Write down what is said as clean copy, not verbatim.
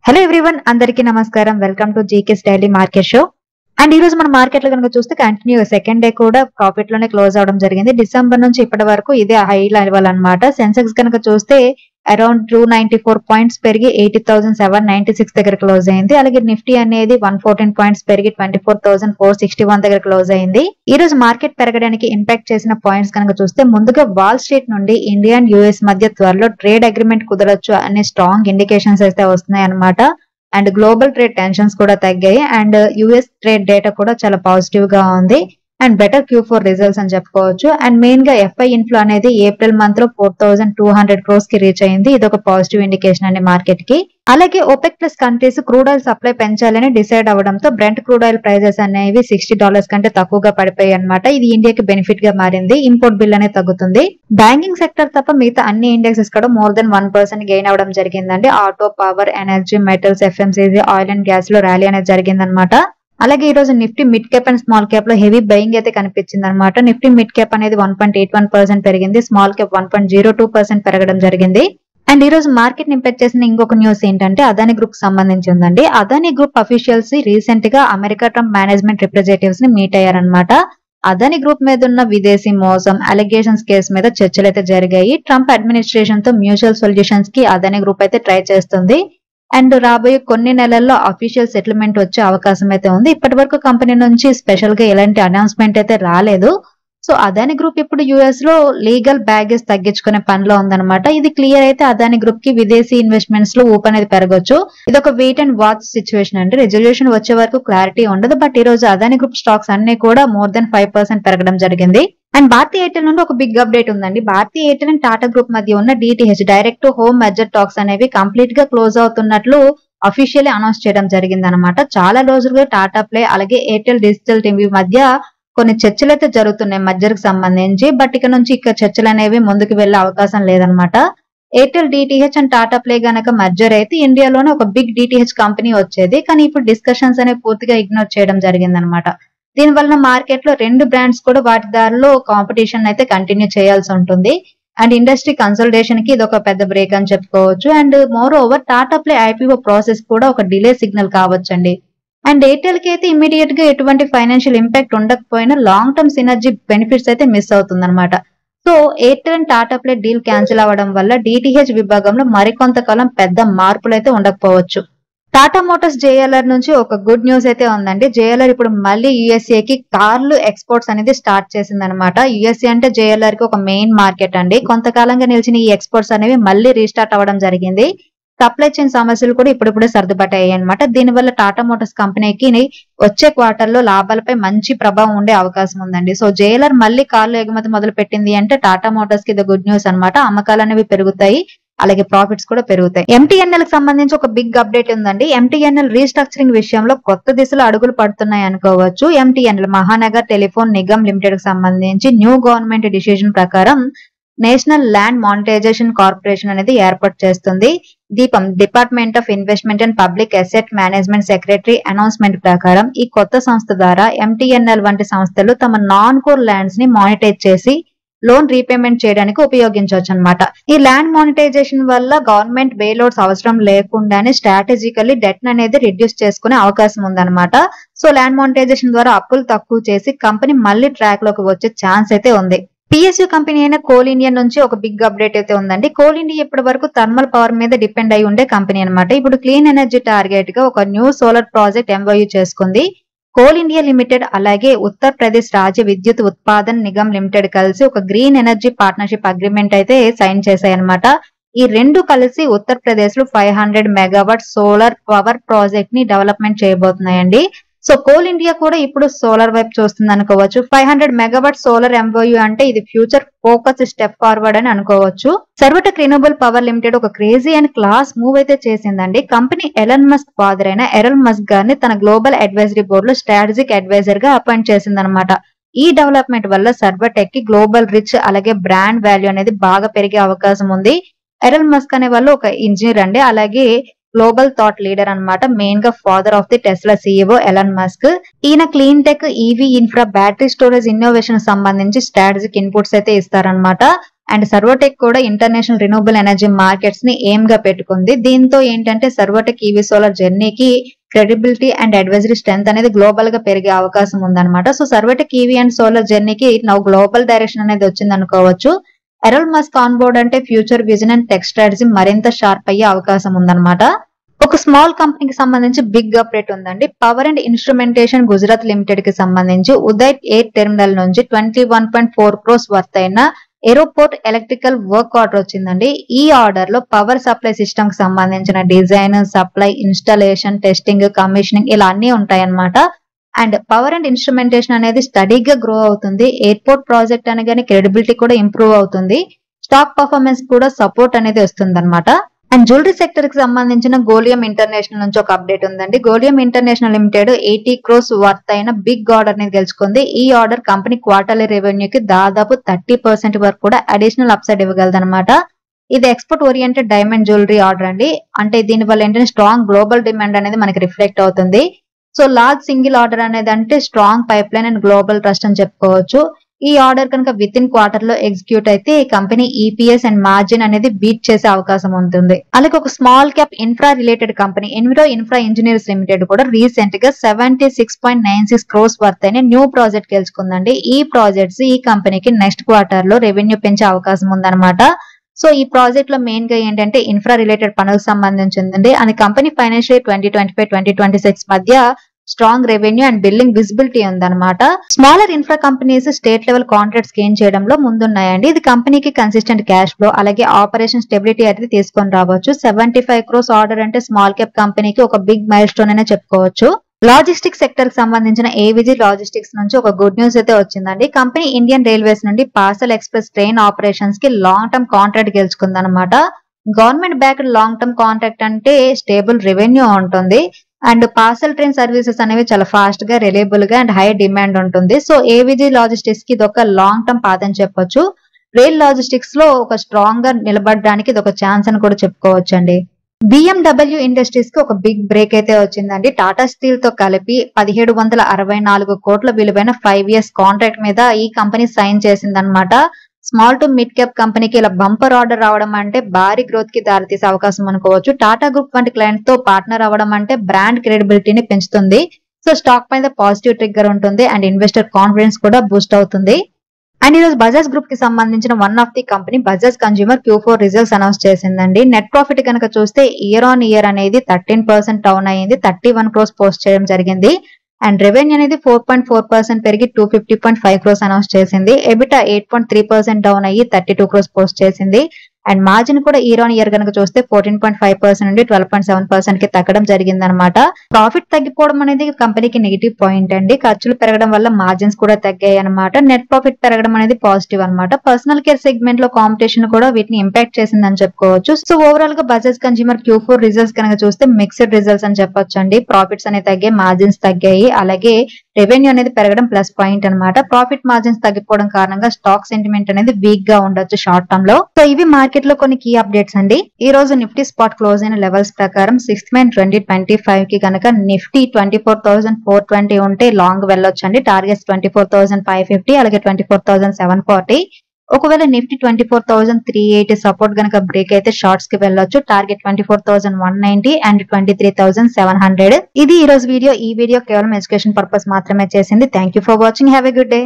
Hello everyone, అందరికీ నమస్కారం. Welcome to GK daily market show. And ఈ రోజు మన మార్కెట్ లో కనుక చూస్తే కంటిన్యూ సెకండ్ డే కూడా ప్రాఫిట్ లోనే క్లోజ్ అవడం జరిగింది. డిసెంబర్ నుంచి ఇప్పటి వరకు ఇదే హై లెవెల్ అన్నమాట. సెన్సెక్స్ కనుక చూస్తే అరౌండ్ 294 పాయింట్స్ పెరిగి 80,796 దగ్గర క్లోజ్ అయింది. అలాగే నిఫ్టీ అనేది 114 పాయింట్స్ పెరిగి 24,461 దగ్గర క్లోజ్ అయింది. ఈ రోజు మార్కెట్ పెరగడానికి ఇంపాక్ట్ చేసిన పాయింట్స్ కనుక చూస్తే ముందుగా వాల్ స్ట్రీట్ నుండి ఇండియా అండ్ యుఎస్ మధ్య త్వరలో ట్రేడ్ అగ్రిమెంట్ కుదరొచ్చు అనే స్ట్రాంగ్ ఇండికేషన్స్ అయితే వస్తున్నాయి అన్నమాట. అండ్ గ్లోబల్ ట్రేడ్ టెన్షన్స్ కూడా తగ్గాయి. అండ్ యుఎస్ ట్రేడ్ డేటా కూడా చాలా పాజిటివ్ గా ఉంది. అండ్ బెటర్ Q4 రిజల్ట్స్ అని చెప్పుకోవచ్చు. అండ్ మెయిన్ గా FI ఇన్ఫ్లో అనేది ఏప్రిల్ మంత్ లో 4,200 crores కి రీచ్ అయింది. ఇది ఒక పాజిటివ్ ఇండికేషన్ అండి మార్కెట్ కి. అలాగే OPEC plus countries crude oil supply పెంచాలని డిసైడ్ అవ్వడంతో బ్రెంట్ క్రూడ్ ఆయిల్ ప్రైజెస్ అనేవి $60 కంటే తక్కువగా పడిపోయాయి అనమాట. ఇది ఇండియాకి బెనిఫిట్ గా మారింది. ఇంపోర్ట్ బిల్ అనేది తగ్గుతుంది. బ్యాంకింగ్ సెక్టర్ తప్ప మిగతా అన్ని ఇండెక్సెస్ కూడా మోర్ దెన్ 1% గెయిన్ అవడం జరిగిందండి. Auto, power, energy, metals, FMCG, oil and gas లో ర్యాలీ అనేది జరిగిందనమాట. అలాగే ఈ రోజు Nifty mid cap and small cap లో హెవీ బయింగ్ అయితే కనిపించింది అనమాట. నిఫ్టీ మిడ్ క్యాప్ అనేది 1.81% పెరిగింది. స్మాల్ క్యాప్ 1.02% పెరగడం జరిగింది. అండ్ ఈ రోజు మార్కెట్ ఇంపాక్ట్ చేసిన ఇంకొక న్యూస్ ఏంటంటే అదానీ గ్రూప్ సంబంధించి ఉందండి. అదానీ గ్రూప్ అఫీషియల్స్ రీసెంట్ గా అమెరికా ట్రంప్ మేనేజ్మెంట్ రిప్రజెంటేటివ్స్ ని మీట్ అయ్యారనమాట. అదానీ గ్రూప్ మీద ఉన్న విదేశీ మోసం అలిగేషన్స్ కేసు మీద చర్చలు అయితే జరిగాయి. ట్రంప్ అడ్మినిస్ట్రేషన్ తో మ్యూచువల్ సొల్యూషన్స్ కి అదానీ గ్రూప్ అయితే ట్రై చేస్తుంది. అండ్ రాబోయే కొన్ని నెలల్లో అఫీషియల్ సెటిల్మెంట్ వచ్చే అవకాశం అయితే ఉంది. ఇప్పటి వరకు కంపెనీ నుంచి స్పెషల్ గా ఎలాంటి అనౌన్స్మెంట్ అయితే రాలేదు. సో అదానీ గ్రూప్ ఇప్పుడు యుఎస్ లో లీగల్ బ్యాగేజ్ తగ్గించుకునే పనిలో ఉందన్నమాట. ఇది క్లియర్ అయితే అదానీ గ్రూప్ కి విదేశీ ఇన్వెస్ట్మెంట్స్ లో ఊపు అనేది పెరగొచ్చు. ఇది ఒక వెయిట్ అండ్ వాచ్ సిచ్యువేషన్ అండి. రెజల్యూషన్ వచ్చే వరకు క్లారిటీ ఉండదు. బట్ ఈ రోజు అదానీ గ్రూప్ స్టాక్స్ అన్ని కూడా మోర్ దెన్ 5% పెరగడం జరిగింది. అండ్ భారతీ ఎయిర్టెల్ నుండి ఒక బిగ్ అప్డేట్ ఉందండి. Bharti Airtel and Tata group మధ్య ఉన్న DTH direct to home merger talks అనేవి కంప్లీట్ గా క్లోజ్ అవుతున్నట్లు అఫీషియల్లీ అనౌన్స్ చేయడం జరిగింది అనమాట. చాలా రోజులుగా టాటా ప్లే అలాగే ఎయిర్టెల్ డిజిటల్ టీవీ మధ్య కొన్ని చర్చలు అయితే జరుగుతున్నాయి మర్జర్ కి సంబంధించి. బట్ ఇక నుంచి చర్చలు అనేవి ముందుకు వెళ్లే అవకాశం లేదనమాట. Airtel DTH and Tata play గనక మర్జర్ అయితే ఇండియాలోనే ఒక బిగ్ DTH కంపెనీ వచ్చేది. కానీ ఇప్పుడు డిస్కషన్స్ అనేవి పూర్తిగా ఇగ్నోర్ చేయడం జరిగింది అనమాట. దీని వలన మార్కెట్ లో రెండు బ్రాండ్స్ కూడా వాటి దారిలో కాంపిటీషన్ అయితే కంటిన్యూ చేయాల్సి ఉంటుంది. అండ్ ఇండస్ట్రీ కన్సల్టేషన్ కి ఇది ఒక పెద్ద బ్రేక్ అని చెప్పుకోవచ్చు. And moreover Tata play IPO process కూడా ఒక డిలే సిగ్నల్ కావచ్చండి. అండ్ ఎయిర్టెల్ కి అయితే ఇమీడియట్ గా ఎటువంటి ఫైనాన్షియల్ ఇంపాక్ట్ ఉండకపోయినా లాంగ్ టర్మ్ సినర్జీ బెనిఫిట్స్ అయితే మిస్ అవుతుంది అనమాట. So Airtel and Tata play deal cancel అవ్వడం వల్ల DTH విభాగంలో మరికొంతకాలం పెద్ద మార్పులు అయితే ఉండకపోవచ్చు. టాటా మోటార్స్ JLR నుంచి ఒక గుడ్ న్యూస్ అయితే ఉందండి. JLR ఇప్పుడు మళ్ళీ USA కి కార్లు ఎక్స్పోర్ట్స్ అనేది స్టార్ట్ చేసింది అనమాట. USA అంటే JLR కి ఒక మెయిన్ మార్కెట్ అండి. కొంతకాలంగా నిలిచిన ఈ ఎక్స్పోర్ట్స్ అనేవి మళ్ళీ రీస్టార్ట్ అవ్వడం జరిగింది. సప్లై చైన్ సమస్యలు కూడా ఇప్పుడిప్పుడే సర్దుబాటయ్యాయి అనమాట. దీనివల్ల టాటా మోటార్స్ కంపెనీకి వచ్చే క్వార్టర్ లో లాభాలపై మంచి ప్రభావం ఉండే అవకాశం ఉందండి. సో JLR మళ్ళీ కార్లు ఎగుమతి మొదలు పెట్టింది అంటే టాటా మోటార్స్ కి ఇది గుడ్ న్యూస్ అనమాట. అమ్మకాలు అనేవి పెరుగుతాయి, అలాగే ప్రాఫిట్స్ కూడా పెరుగుతాయి. MTNL కి సంబంధించి ఒక బిగ్ అప్డేట్ ఉందండి. MTNL రీస్ట్రక్చరింగ్ విషయంలో కొత్త దిశలో అడుగులు పడుతున్నాయి అనుకోవచ్చు. MTNL Mahanagar telephone Nigam limited కి సంబంధించి న్యూ గవర్నమెంట్ డిసిజన్ ప్రకారం నేషనల్ ల్యాండ్ మానిటైజేషన్ కార్పొరేషన్ అనేది ఏర్పాటు చేస్తుంది. దీపం department of investment and public asset management secretary announcement ప్రకారం ఈ కొత్త సంస్థ ద్వారా MTNL వంటి సంస్థలు తమ నాన్ కోర్ ల్యాండ్స్ ని మానిటైజ్ చేసి లోన్ రీపేమెంట్ చేయడానికి ఉపయోగించవచ్చు అనమాట. ఈ ల్యాండ్ మానిటైజేషన్ వల్ల గవర్నమెంట్ బెయిల్అవుట్స్ అవసరం లేకుండానే స్ట్రాటజికల్లీ డెట్ అనేది రిడ్యూస్ చేసుకునే అవకాశం ఉందన్నమాట. సో ల్యాండ్ మానిటైజేషన్ ద్వారా అప్పులు తక్కువ చేసి కంపెనీ మళ్ళీ ట్రాక్ లోకి వచ్చే ఛాన్స్ అయితే ఉంది. PSU కంపెనీ అయిన కోల్ ఇండియా నుంచి ఒక బిగ్ అప్డేట్ అయితే ఉందండి. కోల్ ఇండియా ఇప్పటి వరకు థర్మల్ పవర్ మీద డిపెండ్ అయి ఉండే కంపెనీ అనమాట. ఇప్పుడు క్లీన్ ఎనర్జీ టార్గెట్ గా ఒక న్యూ సోలార్ ప్రాజెక్ట్ MOU చేసుకుంది. కోల్ ఇండియా లిమిటెడ్ అలాగే ఉత్తరప్రదేశ్ రాజ్య విద్యుత్ ఉత్పాదన్ నిగమ్ లిమిటెడ్ కలిసి ఒక గ్రీన్ ఎనర్జీ పార్ట్నర్షిప్ అగ్రిమెంట్ అయితే సైన్ చేశాయి అనమాట. ఈ రెండు కలిసి ఉత్తరప్రదేశ్ లో 500 మెగావాట్ సోలార్ పవర్ ప్రాజెక్ట్ ని డెవలప్మెంట్ చేయబోతున్నాయండి. సో కోల్ ఇండియా కూడా ఇప్పుడు సోలార్ వైపు చూస్తుంది అనుకోవచ్చు. 500 మెగావాట్ సోలార్ MOU అంటే ఇది ఫ్యూచర్ ఫోకస్ స్టెప్ ఫార్వర్డ్ అని అనుకోవచ్చు. సర్వటెక్ రిన్యూవబుల్ పవర్ లిమిటెడ్ ఒక క్రేజీ అండ్ క్లాస్ మూవ్ అయితే చేసిందండి. కంపెనీ ఎలన్ మస్క్ ఫాదర్ అయిన ఎరల్ మస్క్ గారిని తన గ్లోబల్ అడ్వైజరీ బోర్డు లో స్ట్రాటజిక్ అడ్వైజర్ గా అపాయింట్ చేసిందనమాట. ఈ డెవలప్మెంట్ వల్ల సర్వటెక్ కి గ్లోబల్ రిచ్ అలాగే బ్రాండ్ వాల్యూ అనేది బాగా పెరిగే అవకాశం ఉంది. ఎరల్ మస్క్ అనే వాళ్ళు ఒక ఇంజనీర్ అండి, అలాగే గ్లోబల్ థాట్ లీడర్ అన్నమాట. మెయిన్ గా father of the Tesla CEO Elon Musk. ఈయన clean tech, EV infra, battery storage innovation సంబంధించి స్ట్రాటజిక్ ఇన్పుట్స్ అయితే ఇస్తారనమాట. అండ్ సర్వోటెక్ కూడా ఇంటర్నేషనల్ రిన్యూవబుల్ ఎనర్జీ మార్కెట్స్ ని ఎయిమ్ గా పెట్టుకుంది. దీంతో ఏంటంటే సర్వోటెక్ ఈవీ సోలార్ జర్నీకి క్రెడిబిలిటీ అండ్ అడ్వైజరీ స్ట్రెంత్ అనేది గ్లోబల్ గా పెరిగే అవకాశం ఉందన్నమాట. So Servotech EV and solar జర్నీకి నౌ గ్లోబల్ డైరెక్షన్ అనేది వచ్చింది అనుకోవచ్చు. ఎరోన్ మస్క్ ఆన్ బోర్డ్ అంటే future vision and tech strategy మరింత షార్ప్ అయ్యే అవకాశం ఉందన్నమాట. ఒక స్మాల్ కంపెనీకి సంబంధించి బిగ్ అప్డేట్ ఉందండి. Power and instrumentation Gujarat limited కి సంబంధించి ఉదయ్ ఎయిర్ టెర్మినల్ నుంచి 21.4 crores వర్త్ అయిన ఏరోపోర్ట్ ఎలక్ట్రికల్ వర్క్ ఆర్డర్ వచ్చిందండి. ఈ ఆర్డర్ లో పవర్ సప్లై సిస్టమ్ కి సంబంధించిన design, supply, installation, testing, commissioning ఇలా అన్ని ఉంటాయన్నమాట. అండ్ పవర్ అండ్ ఇన్స్ట్రుమెంటేషన్ అనేది స్టడీగా గ్రో అవుతుంది. ఎయిర్పోర్ట్ ప్రాజెక్ట్ అనగానే క్రెడిబిలిటీ కూడా ఇంప్రూవ్ అవుతుంది. స్టాక్ పర్ఫార్మెన్స్ కూడా సపోర్ట్ అనేది వస్తుంది అనమాట. అండ్ జ్యువెలరీ సెక్టర్ కి సంబంధించిన గోలియం ఇంటర్నేషనల్ నుంచి ఒక అప్డేట్ ఉందండి. గోలియం ఇంటర్నేషనల్ లిమిటెడ్ 80 crores వర్త్ అయిన బిగ్ ఆర్డర్ ని గెలుచుకుంది. ఈ ఆర్డర్ కంపెనీ క్వార్టర్లీ రెవెన్యూకి దాదాపు 30% వరకు కూడా అడిషనల్ అప్సైడ్ ఇవ్వగలదు అనమాట. ఇది export oriented diamond jewellery order అండి. అంటే దీని వల్ల ఏంటంటే స్ట్రాంగ్ గ్లోబల్ డిమాండ్ అనేది మనకి రిఫ్లెక్ట్ అవుతుంది. సో లార్జ్ సింగిల్ ఆర్డర్ అనేది అంటే strong pipe line and global trust అని చెప్పుకోవచ్చు. ఈ ఆర్డర్ కనుక విత్ ఇన్ క్వార్టర్ లో ఎగ్జిక్యూట్ అయితే ఈ కంపెనీ ఈపీఎస్ అండ్ మార్జిన్ అనేది బీట్ చేసే అవకాశం ఉంటుంది. అలాగే ఒక small cap infra related company enviro infra engineers limited కూడా రీసెంట్ గా 76.96 crores వర్త్ అయిన న్యూ ప్రాజెక్ట్ గెలుచుకుందండి. ఈ ప్రాజెక్ట్స్ ఈ కంపెనీకి నెక్స్ట్ క్వార్టర్ లో రెవెన్యూ పెంచే అవకాశం ఉందన్నమాట. సో ఈ ప్రాజెక్ట్ లో మెయిన్ గా ఏంటంటే ఇన్ఫ్రా రిలేటెడ్ పనులకు సంబంధించిందండి. అది కంపెనీ ఫైనాన్షియల్ 2025-2026 మధ్య strong revenue and billing visibility ఉందన్నమాట. Smaller infra companies state level contracts gain చేయడంలో ముందున్నాయండి. ఇది కంపెనీకి కన్సిస్టెంట్ క్యాష్ ఫ్లో అలాగే ఆపరేషన్ స్టెబిలిటీ అనేది తీసుకొని రావచ్చు. 75 crores ఆర్డర్ అంటే స్మాల్ క్యాప్ కంపెనీకి ఒక బిగ్ మైల్ స్టోన్ అనే చెప్పుకోవచ్చు. లాజిస్టిక్స్ సెక్టర్ కి సంబంధించిన ఏవిజీ లాజిస్టిక్స్ నుంచి ఒక గుడ్ న్యూస్ అయితే వచ్చిందండి. కంపెనీ ఇండియన్ రైల్వేస్ నుండి పార్సల్ ఎక్స్ప్రెస్ ట్రైన్ ఆపరేషన్స్ కి లాంగ్ టర్మ్ కాంట్రాక్ట్ గెలుచుకుందన్నమాట. Government backed long term contract అంటే స్టేబుల్ రెవెన్యూ ఉంటుంది. అండ్ పార్సల్ ట్రైన్ సర్వీసెస్ అనేవి చాలా ఫాస్ట్ గా, రిలయబుల్ గా అండ్ హై డిమాండ్ ఉంటుంది. సో ఏవిజీ లాజిస్టిక్స్ కి ఇది ఒక లాంగ్ టర్మ్ పాత్ అని చెప్పొచ్చు. రైల్ లాజిస్టిక్స్ లో ఒక స్ట్రాంగ్ గా నిలబడడానికి ఇది ఒక ఛాన్స్ అని కూడా చెప్పుకోవచ్చు అండి. BMW ఇండస్ట్రీస్ కి ఒక బిగ్ బ్రేక్ అయితే వచ్చిందండి. టాటా స్టీల్ తో కలిపి 1764 కోట్ల విలువైన 5 years కాంట్రాక్ట్ మీద ఈ కంపెనీ సైన్ చేసిందనమాట. స్మాల్ టు మిడ్ క్యాప్ కంపెనీకి ఇలా బంపర్ ఆర్డర్ రావడం అంటే భారీ గ్రోత్ కి దారితీసే అవకాశం అనుకోవచ్చు. టాటా గ్రూప్ వంటి క్లయింట్ తో పార్ట్నర్ అవ్వడం అంటే బ్రాండ్ క్రెడిబిలిటీని పెంచుతుంది. సో స్టాక్ పైన పాజిటివ్ ట్రిగ్గర్ ఉంటుంది అండ్ ఇన్వెస్టర్ కాన్ఫిడెన్స్ కూడా బూస్ట్ అవుతుంది. అండ్ ఈ రోజు బజాజ్ గ్రూప్ కి సంబంధించిన one of the company Bajaj consumer Q4 results announce చేసిందండి. నెట్ ప్రాఫిట్ కనుక చూస్తే ఇయర్ ఆన్ ఇయర్ అనేది 13% డౌన్ అయ్యింది. 31 crores పోస్ట్ చేయడం జరిగింది. అండ్ రెవెన్యూ అనేది 4.4% పెరిగి 250.5 crores అనౌన్స్ చేసింది. ఎబిటా 8.3% డౌన్ అయ్యి 32 crores పోస్ట్ చేసింది. అండ్ మార్జిన్ కూడా ఇయర్ ఆన్ ఇయర్ కనుక చూస్తే 14.5% నుండి 12.7% కి తగ్గడం జరిగింది అనమాట. ప్రాఫిట్ తగ్గిపోవడం అనేది కంపెనీకి నెగిటివ్ పాయింట్ అండి. ఖర్చులు పెరగడం వల్ల మార్జిన్స్ కూడా తగ్గాయి అనమాట. నెట్ ప్రాఫిట్ పెరగడం అనేది పాజిటివ్ అనమాట. పర్సనల్ కేర్ సెగ్మెంట్ లో కాంపిటీషన్ కూడా వీటిని ఇంపాక్ట్ చేసిందని చెప్పుకోవచ్చు. సో ఓవరాల్ గా బజాజ్ కన్స్యూమర్ Q4 రిజల్ట్స్ కనుక చూస్తే మిక్స్డ్ రిజల్ట్స్ అని చెప్పొచ్చు అండి. ప్రాఫిట్స్ అనేవి తగ్గాయి, మార్జిన్స్ తగ్గాయి, అలాగే రెవెన్యూ అనేది పెరగడం ప్లస్ పాయింట్ అనమాట. ప్రాఫిట్ మార్జిన్స్ తగ్గిపోవడం కారణంగా స్టాక్ సెంటిమెంట్ అనేది వీక్ గా ఉండొచ్చు షార్ట్ టర్మ్ లో. సో ఇవి మార్కెట్ లో కొన్ని కీ అప్డేట్స్ అండి. ఈ రోజు నిఫ్టీ స్పాట్ క్లోజ్ అయిన లెవెల్స్ ప్రకారం 6th May 2025 కి కనుక నిఫ్టీ 24,420 ఉంటే లాంగ్ వెళ్ళొచ్చండి. టార్గెట్స్ 24,550 అలాగే 24,740. ఒకవేళ నిఫ్టీ 24,380 సపోర్ట్ గనక బ్రేక్ అయితే షార్ట్స్ కి వెళ్ళొచ్చు. Target 24,190 and 23,700. ఇది ఈ రోజు వీడియో. ఈ వీడియో కేవలం ఎడ్యుకేషన్ పర్పస్ మాత్రమే చేసింది. Thank you for watching. Have a good day.